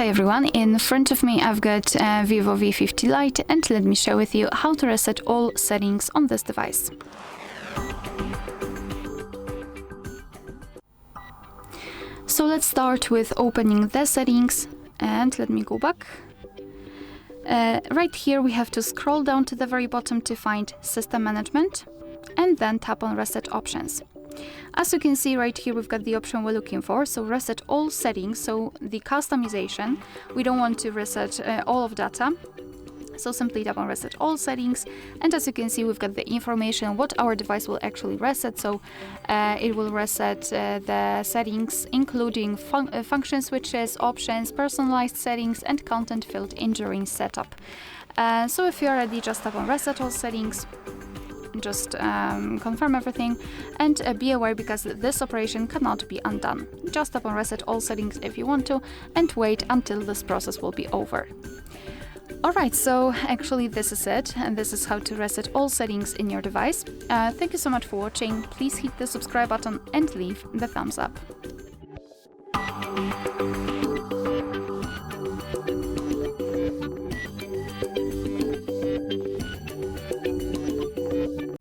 Hi everyone, in front of me I've got VIVO V50 Lite, and let me share with you how to reset all settings on this device. So let's start with opening the settings, and let me go back. Right here we have to scroll down to the very bottom to find System Management, and then tap on Reset Options. As you can see right here, we've got the option we're looking for, so reset all settings, so the customization. We don't want to reset all of data, so simply tap on reset all settings, and as you can see, we've got the information what our device will actually reset. So it will reset the settings including function switches, options, personalized settings, and content field during setup. So if you're ready, just tap on reset all settings. Just confirm everything, and be aware because this operation cannot be undone. Just tap on reset all settings if you want to, and wait until this process will be over. Alright, so actually this is it, and this is how to reset all settings in your device. Thank you so much for watching. Please hit the subscribe button and leave the thumbs up.